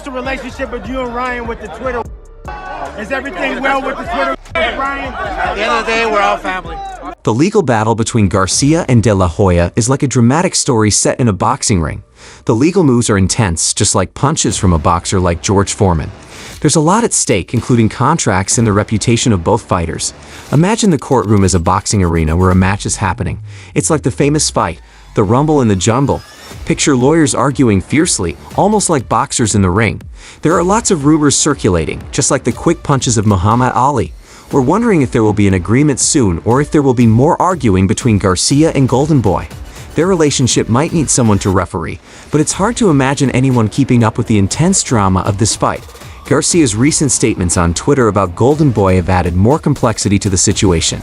the relationship with you and Ryan with the Twitter? Is everything well with the Twitter with Ryan? At the end of the day, we're all family. The legal battle between Garcia and De La Hoya is like a dramatic story set in a boxing ring. The legal moves are intense, just like punches from a boxer like George Foreman. There's a lot at stake, including contracts and the reputation of both fighters. Imagine the courtroom as a boxing arena where a match is happening. It's like the famous fight, the rumble in the jungle. Picture lawyers arguing fiercely, almost like boxers in the ring. There are lots of rumors circulating, just like the quick punches of Muhammad Ali. We're wondering if there will be an agreement soon or if there will be more arguing between Garcia and Golden Boy. Their relationship might need someone to referee, but it's hard to imagine anyone keeping up with the intense drama of this fight. Garcia's recent statements on Twitter about Golden Boy have added more complexity to the situation.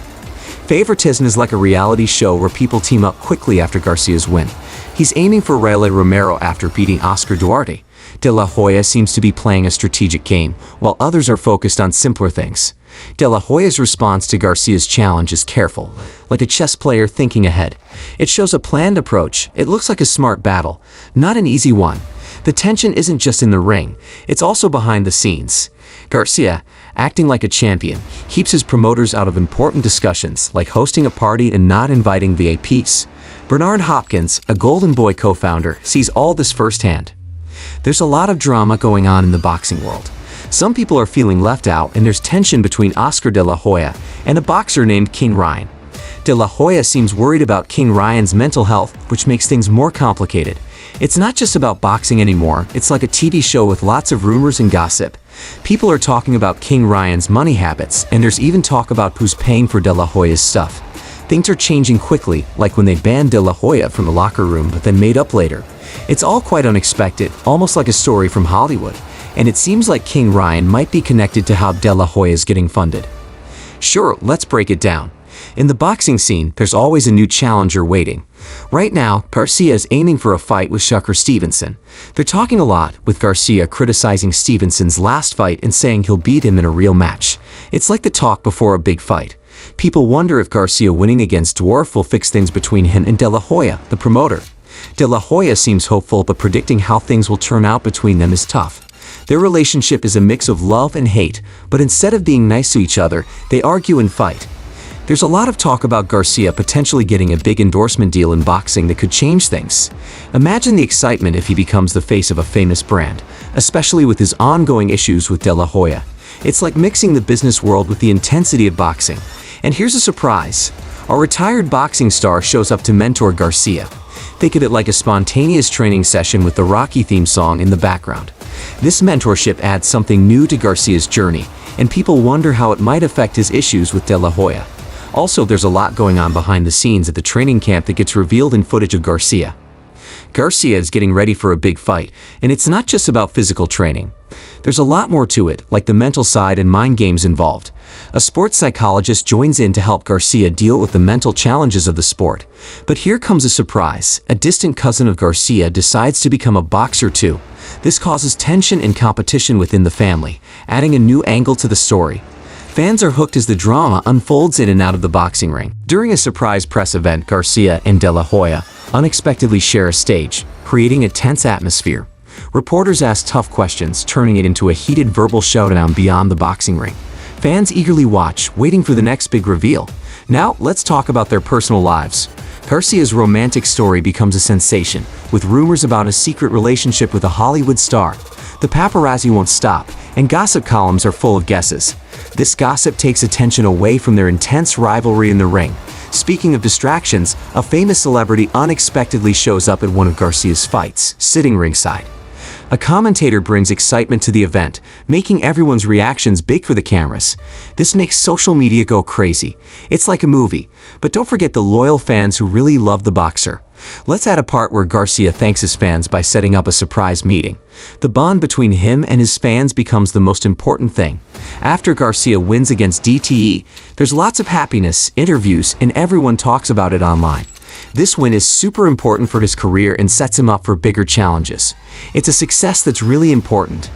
Favoritism is like a reality show where people team up quickly after Garcia's win. He's aiming for Riley Romero after beating Oscar Duarte. De La Hoya seems to be playing a strategic game, while others are focused on simpler things. De La Hoya's response to Garcia's challenge is careful, like a chess player thinking ahead. It shows a planned approach. It looks like a smart battle, not an easy one. The tension isn't just in the ring, it's also behind the scenes. Garcia, acting like a champion, keeps his promoters out of important discussions, like hosting a party and not inviting VIPs. Bernard Hopkins, a Golden Boy co-founder, sees all this firsthand. There's a lot of drama going on in the boxing world. Some people are feeling left out, and there's tension between Oscar De La Hoya and a boxer named King Ryan. De La Hoya seems worried about King Ryan's mental health, which makes things more complicated. It's not just about boxing anymore, it's like a TV show with lots of rumors and gossip. People are talking about King Ryan's money habits, and there's even talk about who's paying for De La Hoya's stuff. Things are changing quickly, like when they banned De La Hoya from the locker room but then made up later. It's all quite unexpected, almost like a story from Hollywood, and it seems like King Ryan might be connected to how De La Hoya is getting funded. Sure, let's break it down. In the boxing scene, there's always a new challenger waiting. Right now, Garcia is aiming for a fight with Shakur Stevenson. They're talking a lot, with Garcia criticizing Stevenson's last fight and saying he'll beat him in a real match. It's like the talk before a big fight. People wonder if Garcia winning against Dwarf will fix things between him and De La Hoya, the promoter. De La Hoya seems hopeful, but predicting how things will turn out between them is tough. Their relationship is a mix of love and hate, but instead of being nice to each other, they argue and fight. There's a lot of talk about Garcia potentially getting a big endorsement deal in boxing that could change things. Imagine the excitement if he becomes the face of a famous brand, especially with his ongoing issues with De La Hoya. It's like mixing the business world with the intensity of boxing. And here's a surprise. A retired boxing star shows up to mentor Garcia. Think of it like a spontaneous training session with the Rocky theme song in the background. This mentorship adds something new to Garcia's journey, and people wonder how it might affect his issues with De La Hoya. Also, there's a lot going on behind the scenes at the training camp that gets revealed in footage of Garcia. Garcia is getting ready for a big fight, and it's not just about physical training. There's a lot more to it, like the mental side and mind games involved. A sports psychologist joins in to help Garcia deal with the mental challenges of the sport. But here comes a surprise. A distant cousin of Garcia decides to become a boxer too. This causes tension and competition within the family, adding a new angle to the story. Fans are hooked as the drama unfolds in and out of the boxing ring. During a surprise press event, Garcia and De La Hoya unexpectedly share a stage, creating a tense atmosphere. Reporters ask tough questions, turning it into a heated verbal showdown beyond the boxing ring. Fans eagerly watch, waiting for the next big reveal. Now, let's talk about their personal lives. Garcia's romantic story becomes a sensation, with rumors about a secret relationship with a Hollywood star. The paparazzi won't stop, and gossip columns are full of guesses. This gossip takes attention away from their intense rivalry in the ring. Speaking of distractions, a famous celebrity unexpectedly shows up at one of Garcia's fights, sitting ringside. A commentator brings excitement to the event, making everyone's reactions big for the cameras. This makes social media go crazy. It's like a movie. But don't forget the loyal fans who really love the boxer. Let's add a part where Garcia thanks his fans by setting up a surprise meeting. The bond between him and his fans becomes the most important thing. After Garcia wins against DTE, there's lots of happiness, interviews, and everyone talks about it online. This win is super important for his career and sets him up for bigger challenges. It's a success that's really important.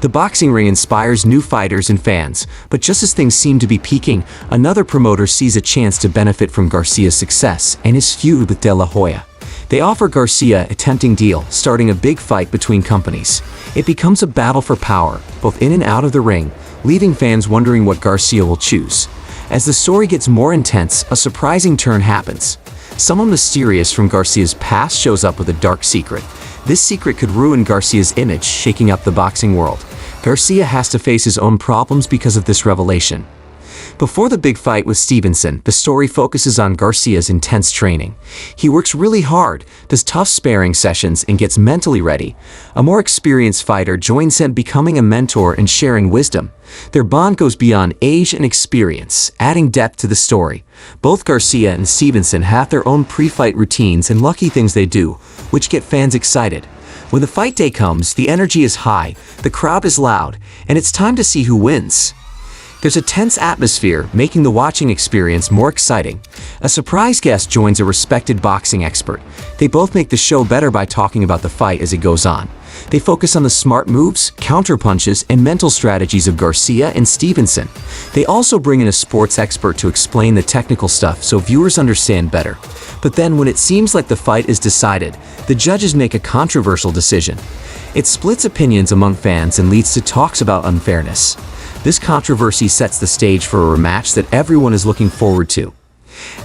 The boxing ring inspires new fighters and fans, but just as things seem to be peaking, another promoter sees a chance to benefit from Garcia's success and his feud with De La Hoya. They offer Garcia a tempting deal, starting a big fight between companies. It becomes a battle for power, both in and out of the ring, leaving fans wondering what Garcia will choose. As the story gets more intense, a surprising turn happens. Someone mysterious from Garcia's past shows up with a dark secret. This secret could ruin Garcia's image, shaking up the boxing world. Garcia has to face his own problems because of this revelation. Before the big fight with Stevenson, the story focuses on Garcia's intense training. He works really hard, does tough sparring sessions, and gets mentally ready. A more experienced fighter joins him, becoming a mentor and sharing wisdom. Their bond goes beyond age and experience, adding depth to the story. Both Garcia and Stevenson have their own pre-fight routines and lucky things they do, which get fans excited. When the fight day comes, the energy is high, the crowd is loud, and it's time to see who wins. There's a tense atmosphere, making the watching experience more exciting. A surprise guest joins a respected boxing expert. They both make the show better by talking about the fight as it goes on. They focus on the smart moves, counterpunches, and mental strategies of Garcia and Stevenson. They also bring in a sports expert to explain the technical stuff so viewers understand better. But then when it seems like the fight is decided, the judges make a controversial decision. It splits opinions among fans and leads to talks about unfairness. This controversy sets the stage for a rematch that everyone is looking forward to.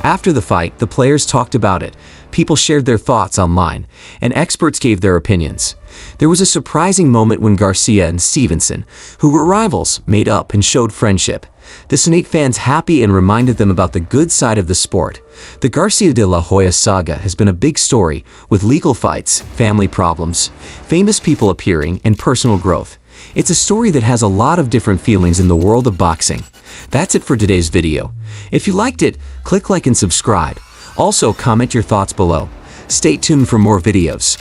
After the fight, the players talked about it, people shared their thoughts online, and experts gave their opinions. There was a surprising moment when Garcia and Stevenson, who were rivals, made up and showed friendship. This made fans happy and reminded them about the good side of the sport. The Garcia De la Hoya saga has been a big story, with legal fights, family problems, famous people appearing, and personal growth. It's a story that has a lot of different feelings in the world of boxing. That's it for today's video. If you liked it, click like and subscribe. Also, comment your thoughts below. Stay tuned for more videos.